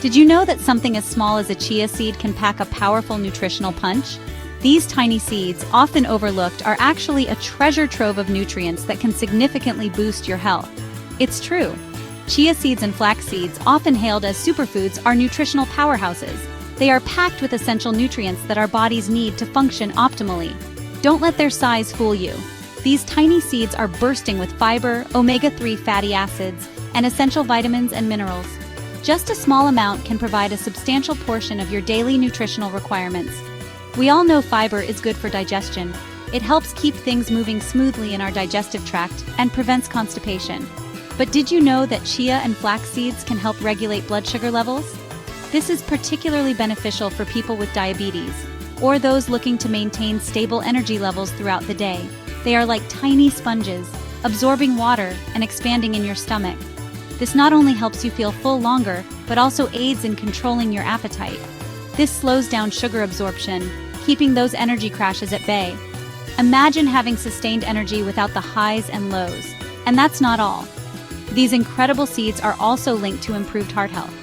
Did you know that something as small as a chia seed can pack a powerful nutritional punch? These tiny seeds, often overlooked, are actually a treasure trove of nutrients that can significantly boost your health. It's true. Chia seeds and flax seeds, often hailed as superfoods, are nutritional powerhouses. They are packed with essential nutrients that our bodies need to function optimally. Don't let their size fool you. These tiny seeds are bursting with fiber, omega-3 fatty acids, and essential vitamins and minerals. Just a small amount can provide a substantial portion of your daily nutritional requirements. We all know fiber is good for digestion. It helps keep things moving smoothly in our digestive tract and prevents constipation. But did you know that chia and flax seeds can help regulate blood sugar levels? This is particularly beneficial for people with diabetes, or those looking to maintain stable energy levels throughout the day. They are like tiny sponges, absorbing water and expanding in your stomach. This not only helps you feel full longer, but also aids in controlling your appetite. This slows down sugar absorption, keeping those energy crashes at bay. Imagine having sustained energy without the highs and lows. And that's not all. These incredible seeds are also linked to improved heart health.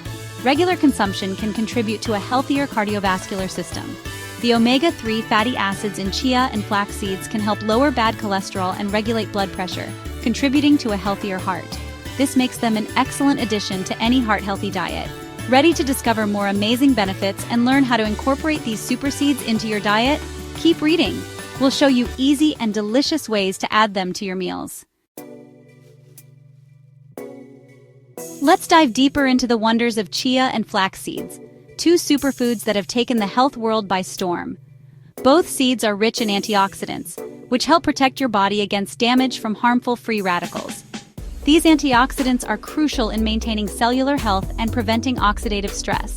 Regular consumption can contribute to a healthier cardiovascular system. The omega-3 fatty acids in chia and flax seeds can help lower bad cholesterol and regulate blood pressure, contributing to a healthier heart. This makes them an excellent addition to any heart-healthy diet. Ready to discover more amazing benefits and learn how to incorporate these super seeds into your diet? Keep reading. We'll show you easy and delicious ways to add them to your meals. Let's dive deeper into the wonders of chia and flax seeds, two superfoods that have taken the health world by storm. Both seeds are rich in antioxidants, which help protect your body against damage from harmful free radicals. These antioxidants are crucial in maintaining cellular health and preventing oxidative stress.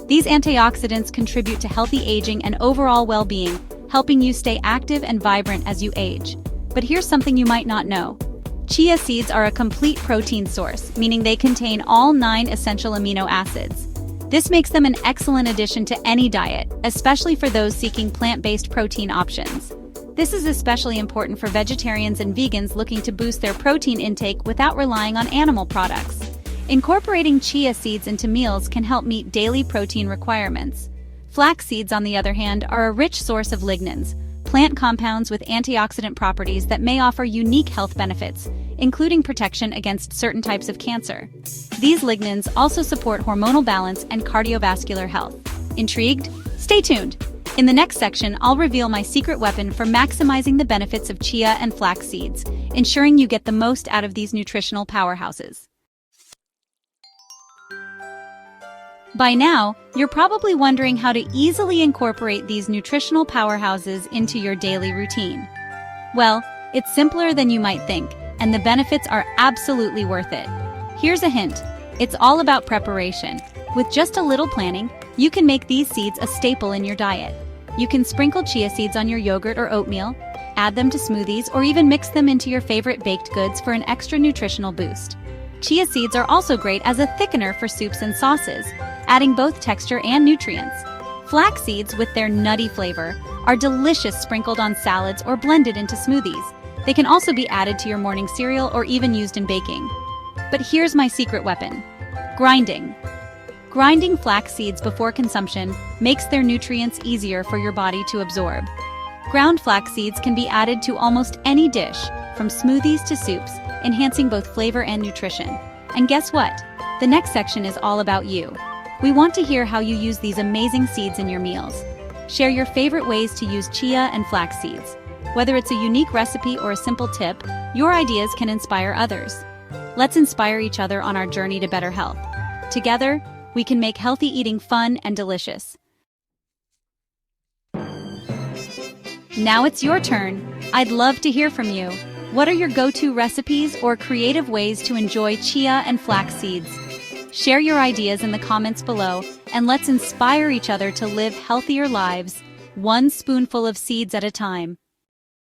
These antioxidants contribute to healthy aging and overall well-being, helping you stay active and vibrant as you age. But here's something you might not know. Chia seeds are a complete protein source, meaning they contain all 9 essential amino acids. This makes them an excellent addition to any diet, especially for those seeking plant-based protein options. This is especially important for vegetarians and vegans looking to boost their protein intake without relying on animal products. Incorporating chia seeds into meals can help meet daily protein requirements. Flax seeds, on the other hand, are a rich source of lignans, plant compounds with antioxidant properties that may offer unique health benefits, including protection against certain types of cancer. These lignans also support hormonal balance and cardiovascular health. Intrigued? Stay tuned! In the next section, I'll reveal my secret weapon for maximizing the benefits of chia and flax seeds, ensuring you get the most out of these nutritional powerhouses. By now, you're probably wondering how to easily incorporate these nutritional powerhouses into your daily routine. Well, it's simpler than you might think, and the benefits are absolutely worth it. Here's a hint. It's all about preparation. With just a little planning, you can make these seeds a staple in your diet. You can sprinkle chia seeds on your yogurt or oatmeal, add them to smoothies, or even mix them into your favorite baked goods for an extra nutritional boost. Chia seeds are also great as a thickener for soups and sauces, adding both texture and nutrients. Flax seeds, with their nutty flavor, are delicious sprinkled on salads or blended into smoothies. They can also be added to your morning cereal or even used in baking. But here's my secret weapon: grinding. Grinding flax seeds before consumption makes their nutrients easier for your body to absorb. Ground flax seeds can be added to almost any dish, from smoothies to soups, enhancing both flavor and nutrition. And guess what? The next section is all about you. We want to hear how you use these amazing seeds in your meals. Share your favorite ways to use chia and flax seeds. Whether it's a unique recipe or a simple tip, your ideas can inspire others. Let's inspire each other on our journey to better health. Together, we can make healthy eating fun and delicious. Now it's your turn. I'd love to hear from you. What are your go-to recipes or creative ways to enjoy chia and flax seeds? Share your ideas in the comments below, and let's inspire each other to live healthier lives, one spoonful of seeds at a time.